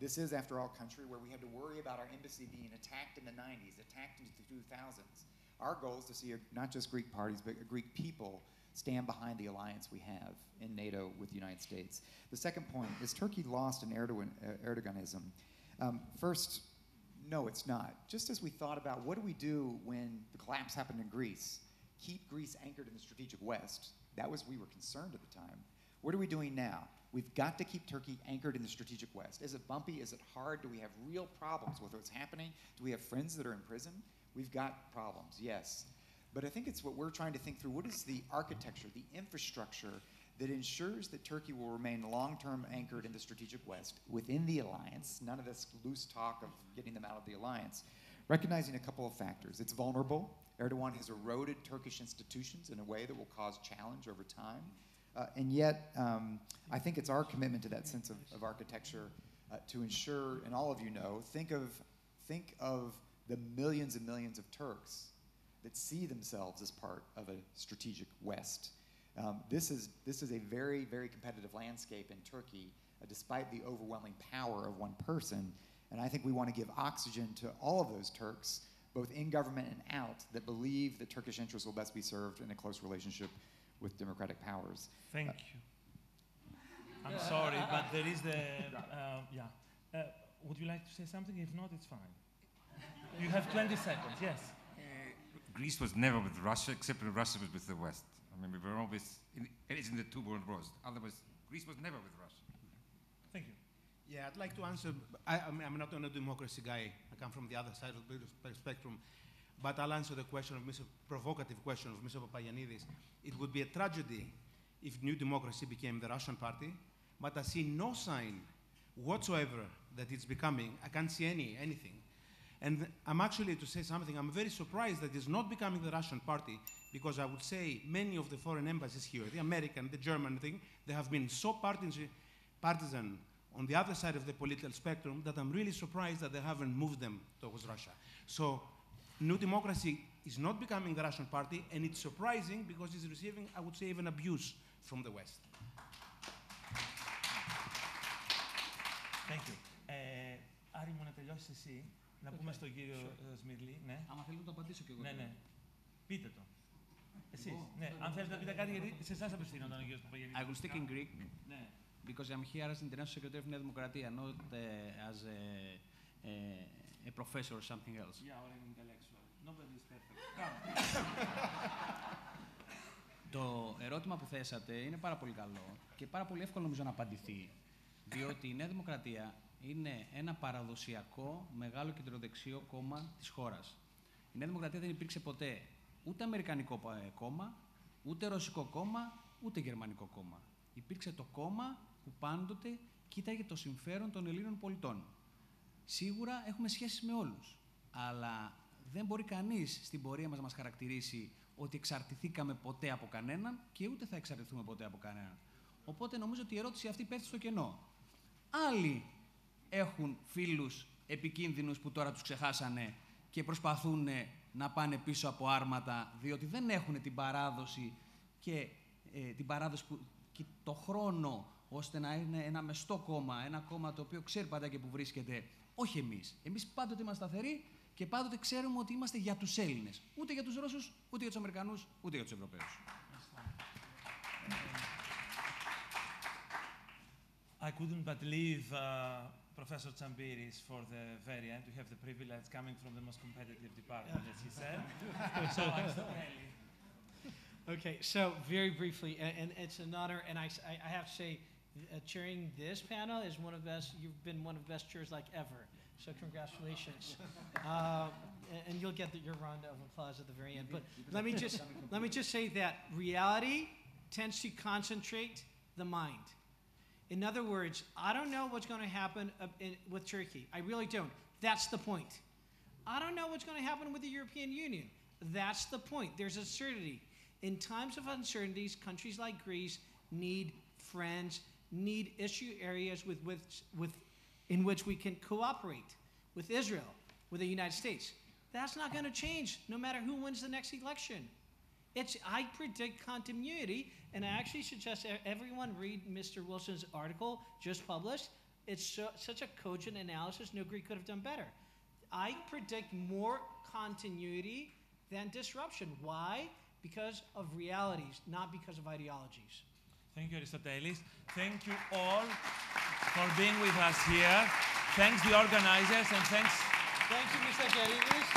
This is, after all, a country where we had to worry about our embassy being attacked in the 90s, attacked in the 2000s. Our goal is to see not just Greek parties, but Greek people stand behind the alliance we have in NATO with the United States. The second point is Turkey lost in Erdoganism. First, no, it's not. Just as we thought about what do we do when the collapse happened in Greece, keep Greece anchored in the strategic West. That was, we were concerned at the time. What are we doing now? We've got to keep Turkey anchored in the strategic West. Is it bumpy? Is it hard? Do we have real problems with what's happening? Do we have friends that are in prison? We've got problems, yes. But I think it's what we're trying to think through. What is the architecture, the infrastructure that ensures that Turkey will remain long-term anchored in the strategic West within the alliance, none of this loose talk of getting them out of the alliance, recognizing a couple of factors. It's vulnerable. Erdogan has eroded Turkish institutions in a way that will cause challenge over time. And yet, I think it's our commitment to that sense of architecture to ensure, and all of you know, think of the millions and millions of Turks that see themselves as part of a strategic West. This is a very, very competitive landscape in Turkey, despite the overwhelming power of one person. And I think we want to give oxygen to all of those Turks, both in government and out, that believe that Turkish interests will best be served in a close relationship with democratic powers. Thank you. I'm sorry, but there is the, would you like to say something? If not, it's fine. You have 20 seconds, yes. Greece was never with Russia, except when Russia was with the West. I mean, we were always, it's in the two world wars. Otherwise, Greece was never with Russia. Thank you. Yeah, I'd like to answer. I'm not a democracy guy. I come from the other side of the spectrum. But I'll answer the question of provocative question of Mr. Papayanidis. It would be a tragedy if New Democracy became the Russian party, but I see no sign whatsoever that it's becoming. I can't see anything. And I'm actually, to say something, I'm very surprised that it's not becoming the Russian party, because I would say many of the foreign embassies here, the American, the German thing, they have been so partisan on the other side of the political spectrum that I'm really surprised that they haven't moved them towards Russia. So New Democracy is not becoming the Russian party, and it's surprising because it's receiving, I would say, even abuse from the West. Thank you. Άρη μου, να τελειώσεις εσύ, να πούμε στον κύριο Smyrlis. Ναι. Άμα θέλετε να το απαντήσω κι εγώ. Ναι. Πείτε το. Εσείς. Ναι. Αν θέλετε να πείτε κάτι, γιατί σε εσάς απευθύνονταν ο κύριος Παπαγεννήτης. I will speak in Greek. Ναι. Because I'm here as International Secretary of Nea Demokratia, not as a professor or something else. Yeah, or an intellectual. Nobody is perfect. Το ερώτημα που θέσατε είναι πάρα πολύ καλό και πάρα πολύ εύκολο νομίζω να απαντηθεί. Διότι η Νέα Δημοκρατία είναι ένα παραδοσιακό μεγάλο κεντροδεξιό κόμμα της χώρας. Η Νέα Δημοκρατία δεν υπήρξε ποτέ ούτε αμερικανικό κόμμα, ούτε ρωσικό κόμμα, ούτε γερμανικό κόμμα. Υπήρξε το κόμμα που πάντοτε κοίταγε το συμφέρον των Ελλήνων πολιτών. Σίγουρα έχουμε σχέσεις με όλους, αλλά δεν μπορεί κανείς στην πορεία μας να μας χαρακτηρίσει ότι εξαρτηθήκαμε ποτέ από κανέναν και ούτε θα εξαρτηθούμε ποτέ από κανέναν. Οπότε νομίζω ότι η ερώτηση αυτή πέφτει στο κενό. Άλλοι έχουν φίλους επικίνδυνους που τώρα τους ξεχάσανε και προσπαθούν να πάνε πίσω από άρματα, διότι δεν έχουν την παράδοση και και το χρόνο ώστε να είναι ένα μεστό κόμμα, ένα κόμμα το οποίο ξέρει πάντα και που βρίσκεται. Όχι εμείς. Εμείς πάντοτε είμαστε σταθεροί και πάντοτε ξέρουμε ότι είμαστε για τους Έλληνες. Ούτε για τους Ρώσους, ούτε για τους Αμερικανούς, ούτε για τους Ευρωπαίους. I couldn't but leave Professor Tziampiris for the very end. We have the privilege coming from the most competitive department, as he said. So, Aristotle. Okay, so very briefly, and it's an honor, and I have to say, chairing this panel is one of the best. You've been one of the best chairs like ever. So congratulations, and you'll get your round of applause at the very end. But let me just say that reality tends to concentrate the mind. In other words, I don't know what's going to happen with Turkey. I really don't. That's the point. I don't know what's going to happen with the European Union. That's the point. There's uncertainty. In times of uncertainties, countries like Greece need friends, need issue areas in which we can cooperate with Israel, with the United States. That's not going to change no matter who wins the next election. I predict continuity, and I actually suggest everyone read Mr. Wilson's article just published. It's such a cogent analysis, no Greek could have done better. I predict more continuity than disruption. Why? Because of realities, not because of ideologies. Thank you, Aristotelis. Thank you all for being with us here. Thanks the organizers, and thanks... Thank you, Mr. Keridis.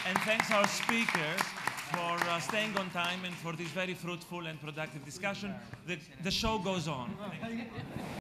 And thanks our speakers for staying on time and for this very fruitful and productive discussion. The show goes on.